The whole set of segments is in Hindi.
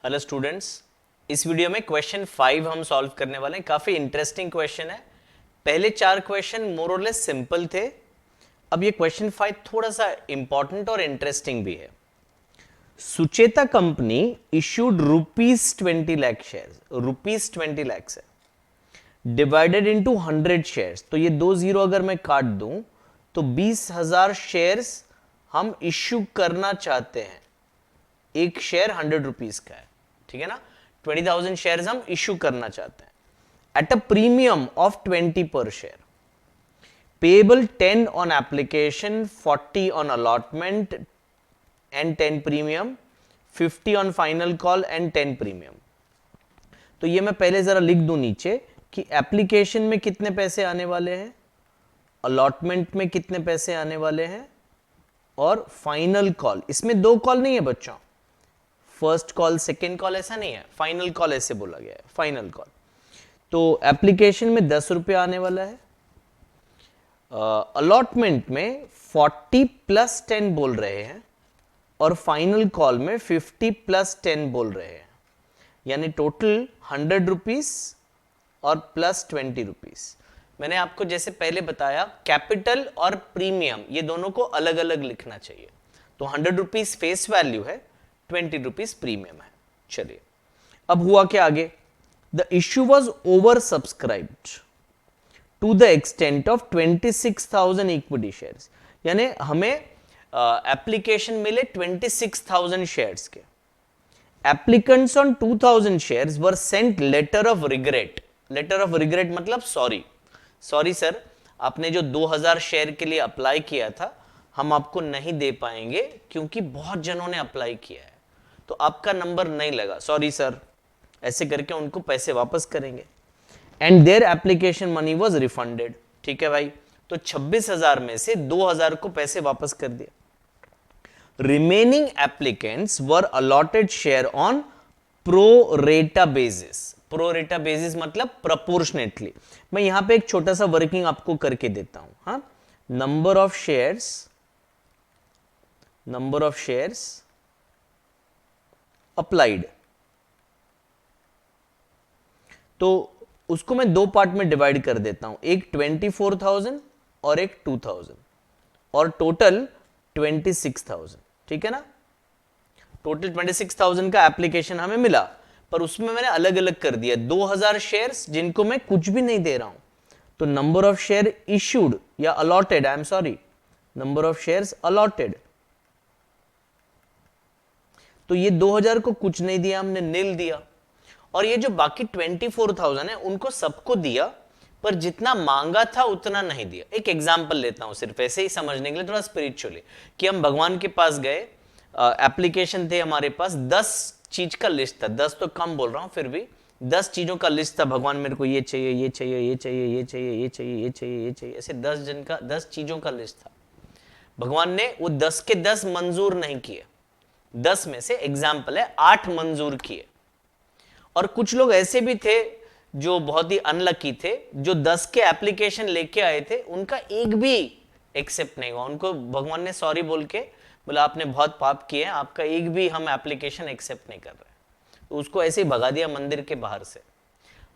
हेलो स्टूडेंट्स, इस वीडियो में क्वेश्चन 5 हम सॉल्व करने वाले हैं। काफी इंटरेस्टिंग क्वेश्चन है। पहले 4 क्वेश्चन मोर और लेस सिंपल थे। अब ये क्वेश्चन 5 थोड़ा सा इंपॉर्टेंट और इंटरेस्टिंग भी है। Sucheta company issued ₹20 lakh shares, ₹20 lakh है डिवाइडेड इनटू 100 शेयर्स। तो ये 2 जीरो अगर मैं काट दूं तो 20,000 शेयर्स हम इश्यू करना चाहते हैं। एक शेयर 100 रुपीज का है, ठीक है ना। 20,000 शेयर्स हम इश्यू करना चाहते हैं एट अ प्रीमियम ऑफ 20 पर share, payable 10 on application, 40 on allotment and 10 premium, 50 on final call and 10 premium. तो ये मैं पहले जरा लिख दूं नीचे कि एप्लीकेशन में कितने पैसे आने वाले हैं, अलॉटमेंट में कितने पैसे आने वाले हैं और फाइनल कॉल। इसमें 2 कॉल नहीं है बच्चों, फर्स्ट कॉल सेकेंड कॉल ऐसा नहीं है, फाइनल कॉल ऐसे बोला गया है, फाइनल कॉल। तो एप्लीकेशन में 10 रुपये आने वाला है, अलॉटमेंट में 40 प्लस 10 बोल रहे हैं और फाइनल कॉल में 50 प्लस 10 बोल रहे हैं, यानी टोटल 100 रुपीज और प्लस 20 रुपीज। मैंने आपको जैसे पहले बताया कैपिटल और प्रीमियम ये दोनों को अलग अलग लिखना चाहिए। तो 100 रुपीज फेस वैल्यू है, 20 रुपीज प्रीमियम है। चलिए अब हुआ क्या आगे। The issue was oversubscribed to the extent of 26,000 equity shares, यानी हमें एप्लीकेशन मिले 26,000 शेयर्स के। Applicants on 2,000 shares were sent letter of regret. Letter of regret मतलब सॉरी सर, आपने जो 2,000 शेयर के लिए अप्लाई किया था हम आपको नहीं दे पाएंगे क्योंकि बहुत जनों ने अप्लाई किया है, तो आपका नंबर नहीं लगा, सॉरी सर। ऐसे करके उनको पैसे वापस करेंगे and their application money was refunded. ठीक है भाई, तो 26,000 में से 2,000 को पैसे वापस कर दिया। Remaining applicants were allotted share on pro रेटा बेसिस। प्रो रेटा बेसिस मतलब प्रोपोर्शनेटली। मैं यहां पे एक छोटा सा वर्किंग आपको करके देता हूं। हाँ, नंबर ऑफ शेयर्स अप्लाइड, तो उसको मैं 2 पार्ट में डिवाइड कर देता हूं, एक 24,000 और एक 2,000 और टोटल 26,000। ठीक है ना, टोटल 26,000 का एप्लीकेशन हमें मिला, पर उसमें मैंने अलग अलग कर दिया 2,000 शेयर्स जिनको मैं कुछ भी नहीं दे रहा हूं। तो नंबर ऑफ शेयर इश्यूड या allotted, I am sorry, number of shares allotted, तो ये 2,000 को कुछ नहीं दिया हमने, नील दिया। और ये जो बाकी 24,000 है उनको सबको दिया, पर जितना मांगा था उतना नहीं दिया। एक एग्जांपल लेता हूं सिर्फ ऐसे ही समझने के लिए, थोड़ा स्पिरिचुअली, कि हम भगवान के पास गए, एप्लीकेशन थे हमारे पास, 10 चीज का लिस्ट था, 10 तो कम बोल रहा हूं फिर भी 10 चीजों का लिस्ट था। भगवान मेरे को ये चाहिए, ये चाहिए, ये चाहिए, ये चाहिए, ये चाहिए, ये चाहिए, ये चाहिए, ऐसे 10 चीजों का लिस्ट था। भगवान ने वो 10 के 10 मंजूर नहीं किए, 10 में से एग्जाम्पल है 8 मंजूर किए। और कुछ लोग ऐसे भी थे जो बहुत ही अनलकी थे, जो 10 के एप्लीकेशन लेके आए थे, उनका एक भी एक्सेप्ट नहीं हुआ। उनको भगवान ने सॉरी बोल के बोला आपने बहुत पाप किए हैं, आपका एक भी हम एप्लीकेशन एक्सेप्ट नहीं कर रहे, तो उसको ऐसे ही भगा दिया मंदिर के बाहर से।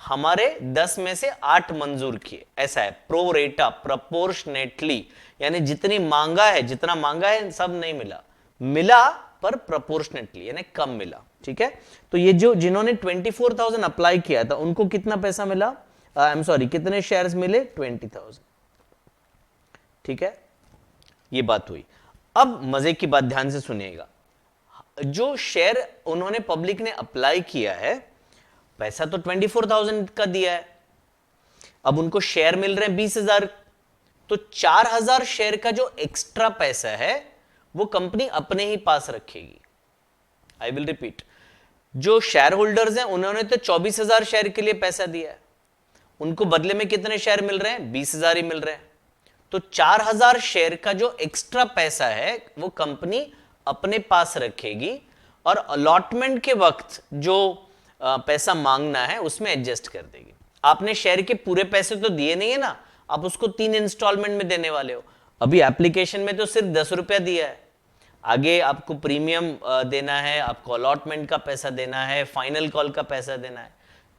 हमारे 10 में से 8 मंजूर किए। ऐसा है, प्रो रेटा, प्रोपोर्शनेटली, यानी जितनी मांगा है, जितना मांगा है सब नहीं मिला, मिला पर प्रोपोर्शनेटली यानी कम मिला। ठीक है, तो ये जो जिन्होंने 24,000 अप्लाई किया था उनको कितना पैसा मिला, आई एम सॉरी, कितने शेयर्स मिले, 20,000। ठीक है, ये बात हुई। अब मजे की बात ध्यान से सुनिएगा, जो शेयर उन्होंने पब्लिक ने अप्लाई किया है, पैसा तो 24,000 का दिया है, अब उनको शेयर मिल रहे हैं 20,000, तो 4,000 शेयर का जो एक्स्ट्रा पैसा है वो कंपनी अपने ही पास रखेगी। आई विल रिपीट, जो शेयर होल्डर्स हैं उन्होंने तो 24,000 शेयर के लिए पैसा दिया है, उनको बदले में कितने शेयर मिल रहे हैं, 20,000 ही मिल रहे हैं। तो 4,000 शेयर का जो एक्स्ट्रा पैसा है वो कंपनी अपने पास रखेगी और अलॉटमेंट के वक्त जो पैसा मांगना है उसमें एडजस्ट कर देगी। आपने शेयर के पूरे पैसे तो दिए नहीं है ना, आप उसको 3 इंस्टॉलमेंट में देने वाले हो। अभी एप्लीकेशन में तो सिर्फ 10 रुपया दिया है, आगे आपको प्रीमियम देना है, आपको अलॉटमेंट का पैसा देना है, फाइनल कॉल का पैसा देना है।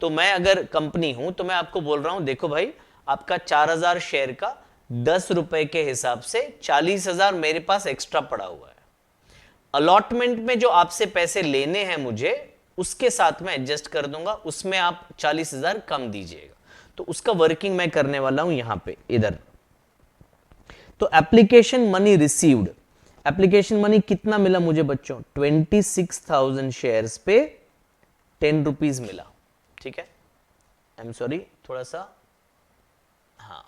तो मैं अगर कंपनी हूं तो मैं आपको बोल रहा हूं देखो भाई, आपका 4000 शेयर का 10 रुपए के हिसाब से 40,000 मेरे पास एक्स्ट्रा पड़ा हुआ है। अलॉटमेंट में जो आपसे पैसे लेने हैं मुझे, उसके साथ में एडजस्ट कर दूंगा, उसमें आप 40,000 कम दीजिएगा। तो उसका वर्किंग मैं करने वाला हूं यहां पे इधर। तो application money received, application money कितना मिला मुझे बच्चों? 26,000 शेयर्स पे 10 रुपीज मिला। ठीक है, आई एम सॉरी, थोड़ा सा, हाँ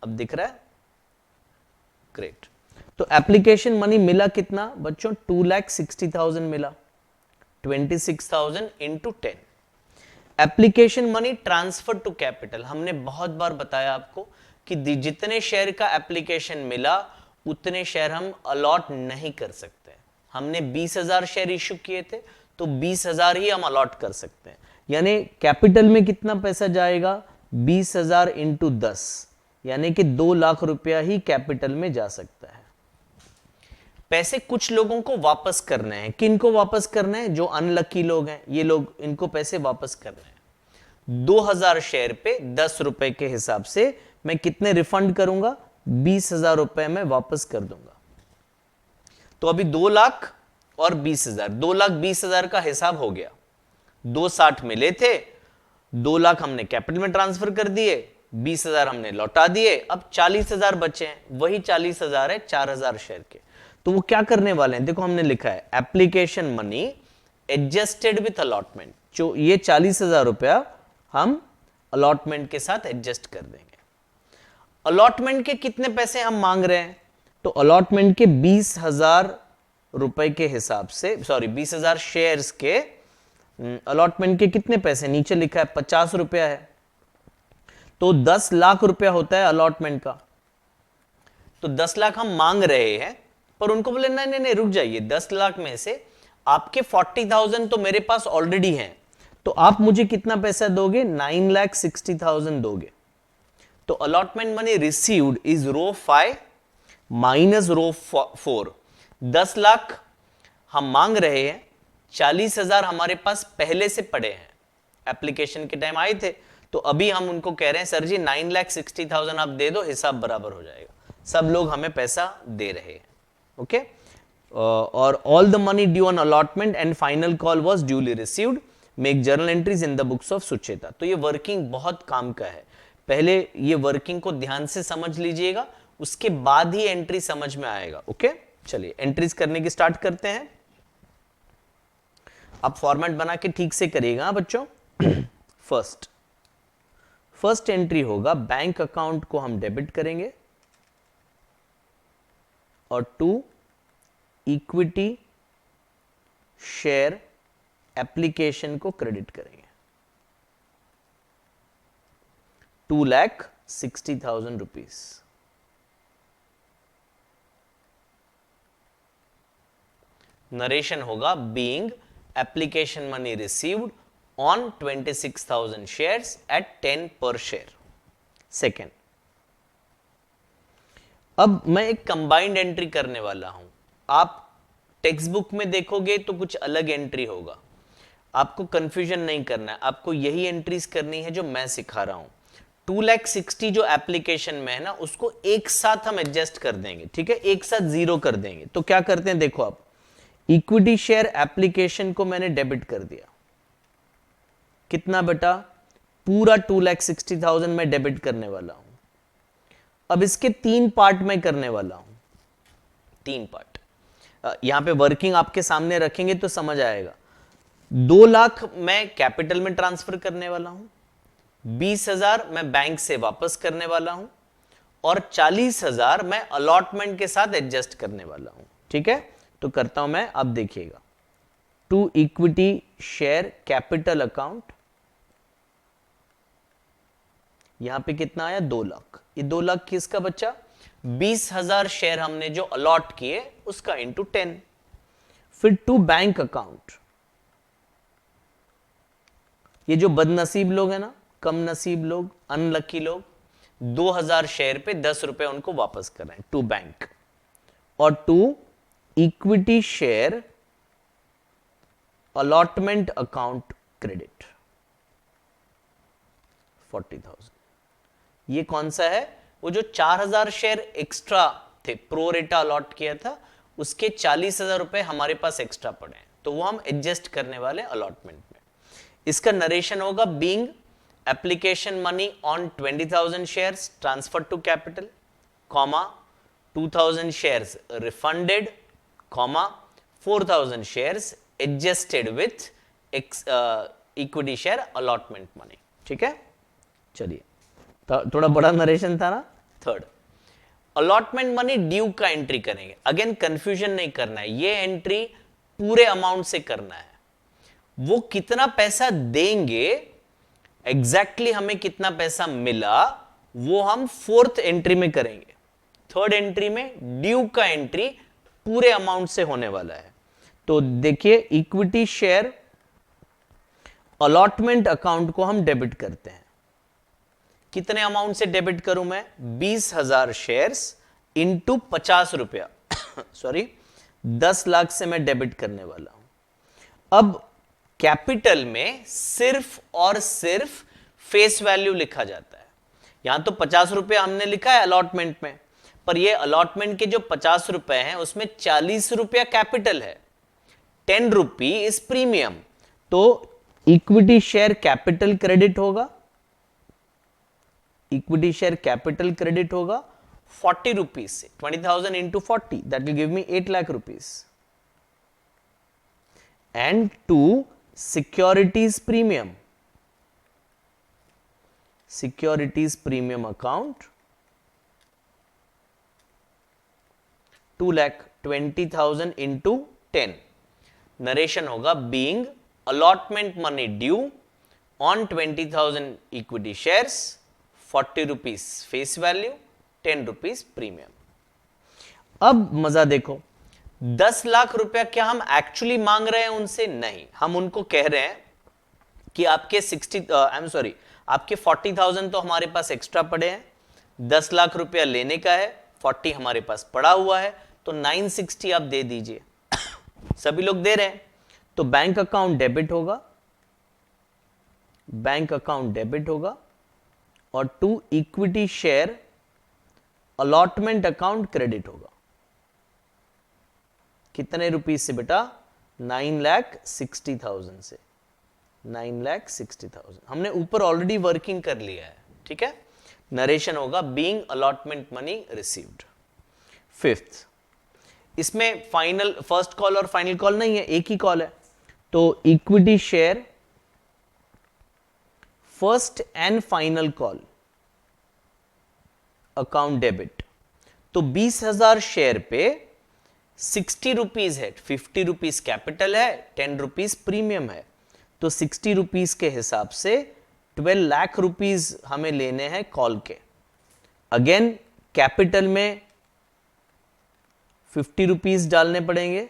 अब दिख रहा है, ग्रेट। तो एप्लीकेशन मनी मिला कितना बच्चों? 2,60,000 मिला। 26,000 into 10। Application money transfer to capital, हमने बहुत बार बताया आपको कि जितने शेयर का एप्लीकेशन मिला उतने शेयर हम अलॉट नहीं कर सकते। हमने 20,000 शेयर इश्यू किए थे, तो 20,000 ही हम अलॉट कर सकते हैं। यानी कैपिटल में कितना पैसा जाएगा? 20,000 इंटू 10, यानी कि 2 लाख रुपया ही कैपिटल में जा सकता है। पैसे कुछ लोगों को वापस करने हैं। किन को वापस करने हैं? जो अनलकी लोग हैं, ये लोग, इनको पैसे वापस करने हैं। 2,000 शेयर पे 10 रुपए के हिसाब से मैं कितने रिफंड करूंगा? 20,000 रुपए में वापस कर दूंगा। तो अभी 2 लाख और 20,000, 2,20,000 का हिसाब हो गया। 260 मिले थे, 2 लाख हमने कैपिटल में ट्रांसफर कर दिए, 20,000 हमने लौटा दिए, अब 40,000 बचे हैं। वही 40,000 है 4,000 शेयर के। तो वो क्या करने वाले हैं? देखो हमने लिखा है application money adjusted with allotment. जो ये 40,000 रुपया हम अलॉटमेंट के साथ एडजस्ट कर देंगे। अलॉटमेंट के कितने पैसे हम मांग रहे हैं? तो अलॉटमेंट के 20,000 रुपए के हिसाब से, सॉरी 20,000 शेयर्स के अलॉटमेंट के कितने पैसे? नीचे लिखा है 50 रुपया है। तो 10 लाख रुपया होता है अलॉटमेंट का। तो 10 लाख हम मांग रहे हैं, पर उनको बोले नहीं नहीं नहीं रुक जाइए, 10 लाख में से आपके 40,000 तो मेरे पास ऑलरेडी हैं, तो आप मुझे कितना पैसा दोगे? 9,60,000 दोगे। तो allotment money received is row 5 minus row 4। 10 lakh हम मांग रहे हैं, 40,000 हमारे पास पहले से पड़े हैं, एप्लीकेशन के टाइम आए थे। तो अभी हम उनको कह रहे हैं सर जी 9,60,000 आप दे दो, हिसाब बराबर हो जाएगा। सब लोग हमें पैसा दे रहे हैं। ओके, और all the money due on allotment and final call was duly received, make journal entries in the books of Sucheta. तो ये वर्किंग बहुत काम का है। पहले ये वर्किंग को ध्यान से समझ लीजिएगा, उसके बाद ही एंट्री समझ में आएगा। ओके, चलिए एंट्रीज करने की स्टार्ट करते हैं। आप फॉर्मेट बना के ठीक से करिएगा बच्चों। फर्स्ट एंट्री होगा, बैंक अकाउंट को हम डेबिट करेंगे और टू इक्विटी शेयर एप्लीकेशन को क्रेडिट करेंगे। 2,60,000 रुपीज। नरेशन होगा being application money received on 26,000 shares at 10 पर शेयर। सेकेंड, अब मैं एक कंबाइंड एंट्री करने वाला हूं। आप टेक्स्ट बुक में देखोगे तो कुछ अलग एंट्री होगा, आपको कंफ्यूजन नहीं करना है, आपको यही एंट्रीज करनी है जो मैं सिखा रहा हूं। 2,60,000 जो एप्लीकेशन में है ना, उसको एक साथ हम एडजस्ट कर देंगे। ठीक है, एक साथ जीरो कर देंगे। तो क्या करते हैं देखो, आप इक्विटी शेयर एप्लीकेशन को मैंने डेबिट कर दिया। कितना बेटा? पूरा 2,60,000 मैं डेबिट करने वाला हूं। अब इसके 3 पार्ट में करने वाला हूं, 3 पार्ट। यहां पे वर्किंग आपके सामने रखेंगे तो समझ आएगा। 2 लाख मैं कैपिटल में ट्रांसफर करने वाला हूं, 20,000 मैं बैंक से वापस करने वाला हूं, और 40,000 मैं अलॉटमेंट के साथ एडजस्ट करने वाला हूं। ठीक है, तो करता हूं मैं, अब देखिएगा। To equity share capital account, यहां पे कितना आया? 2 लाख। ये 2 लाख किसका बच्चा? 20,000 शेयर हमने जो अलॉट किए उसका इंटू 10। फिर टू बैंक अकाउंट, ये जो बदनसीब लोग हैं ना, कम नसीब लोग, अनलकी लोग, 2,000 शेयर पे 10 रुपए उनको वापस कर रहे हैं टू बैंक। और 2 equity share allotment account credit 40,000। ये कौन सा है? वो जो 4,000 शेयर एक्स्ट्रा थे, प्रो रेटा अलॉट किया था, उसके 40,000 रुपए हमारे पास एक्स्ट्रा पड़े हैं, तो वो हम एडजस्ट करने वाले अलॉटमेंट में। इसका नरेशन होगा being application money on 20,000 shares transfer to capital, comma 2,000 shares refunded, comma 4,000 shares adjusted with equity share allotment money. ठीक है, चलिए, थोड़ा बड़ा नरेशन था ना। थर्ड, अलॉटमेंट मनी ड्यू का एंट्री करेंगे। अगेन कंफ्यूजन नहीं करना है, ये एंट्री पूरे अमाउंट से करना है। वो कितना पैसा देंगे, एग्जैक्टली हमें कितना पैसा मिला, वो हम फोर्थ एंट्री में करेंगे। थर्ड एंट्री में ड्यू का एंट्री पूरे अमाउंट से होने वाला है। तो देखिए, इक्विटी शेयर अलॉटमेंट अकाउंट को हम डेबिट करते हैं। कितने अमाउंट से डेबिट करूं मैं? 20,000 शेयर्स इंटू 50 रुपया सॉरी 10 लाख से मैं डेबिट करने वाला हूं। अब कैपिटल में सिर्फ और सिर्फ फेस वैल्यू लिखा जाता है। यहां तो 50 रुपया हमने लिखा है अलॉटमेंट में, पर ये अलॉटमेंट के जो 50 रुपए हैं उसमें 40 रुपया कैपिटल है, 10 रुपी इज प्रीमियम। तो इक्विटी शेयर कैपिटल क्रेडिट होगा, इक्विटी शेयर कैपिटल क्रेडिट होगा 40 रुपीज से। 20,000 into 40 that will give me 8 lakh rupees. And 2 securities premium, securities premium account 2 lakh 20,000 into 10। Narration होगा being allotment money due on 20,000 equity shares, 40 rupees face value, 10 rupees premium. अब मजा देखो, 10 लाख रुपया क्या हम एक्चुअली मांग रहे हैं उनसे? नहीं, हम उनको कह रहे हैं कि आपके 40,000 तो हमारे पास एक्स्ट्रा पड़े हैं, 10 लाख रुपया लेने का है, 40 हमारे पास पड़ा हुआ है, तो 960 आप दे दीजिए। सभी लोग दे रहे हैं, तो बैंक अकाउंट डेबिट होगा, बैंक अकाउंट डेबिट होगा, और 2 equity share allotment account credit होगा। कितने रुपीस से बेटा? 9,60,000 से। 9,60,000 हमने ऊपर ऑलरेडी वर्किंग कर लिया है। ठीक है, नरेशन होगा being allotment money received. Fifth, इसमें फाइनल, फर्स्ट कॉल और फाइनल कॉल नहीं है, एक ही कॉल है। तो equity share first and final call account debit. तो 20,000 शेयर पे 60 रुपीज है, 50 रुपीज कैपिटल है, 10 रुपीज प्रीमियम है, तो 60 रुपीज के हिसाब से 12 लाख रुपीज हमें लेने हैं कॉल के। अगेन कैपिटल में 50 रुपीज डालने पड़ेंगे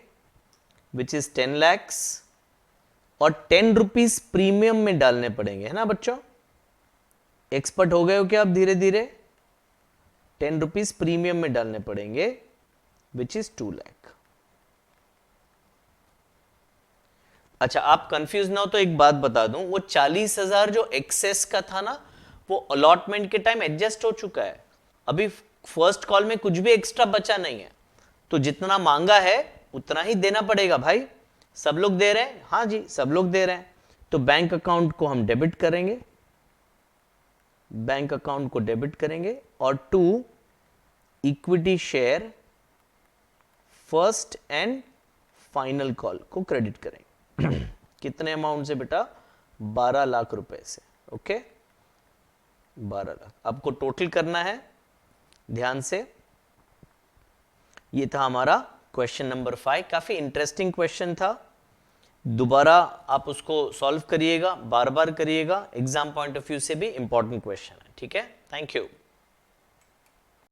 विच इज 10 लैक्स, और 10 रुपीज प्रीमियम में डालने पड़ेंगे, है ना बच्चों? एक्सपर्ट हो गए हो क्या आप धीरे धीरे? 10 रुपीज प्रीमियम में डालने पड़ेंगे विच इज 2 लाख। अच्छा, आप कंफ्यूज ना हो तो एक बात बता दूं, वो 40,000 जो एक्सेस का था ना, वो अलॉटमेंट के टाइम एडजस्ट हो चुका है। अभी फर्स्ट कॉल में कुछ भी एक्स्ट्रा बचा नहीं है, तो जितना मांगा है उतना ही देना पड़ेगा भाई। सब लोग दे रहे हैं? हाँ जी, सब लोग दे रहे हैं। तो बैंक अकाउंट को हम डेबिट करेंगे, बैंक अकाउंट को डेबिट करेंगे, और 2 equity share first and final call को क्रेडिट करेंगे। कितने अमाउंट से बेटा? 12 लाख रुपए से। ओके, 12 लाख आपको टोटल करना है ध्यान से। ये था हमारा क्वेश्चन नंबर 5। काफी इंटरेस्टिंग क्वेश्चन था, दोबारा आप उसको सॉल्व करिएगा, बार बार करिएगा, एग्जाम पॉइंट ऑफ व्यू से भी इंपॉर्टेंट क्वेश्चन है। ठीक है, थैंक यू।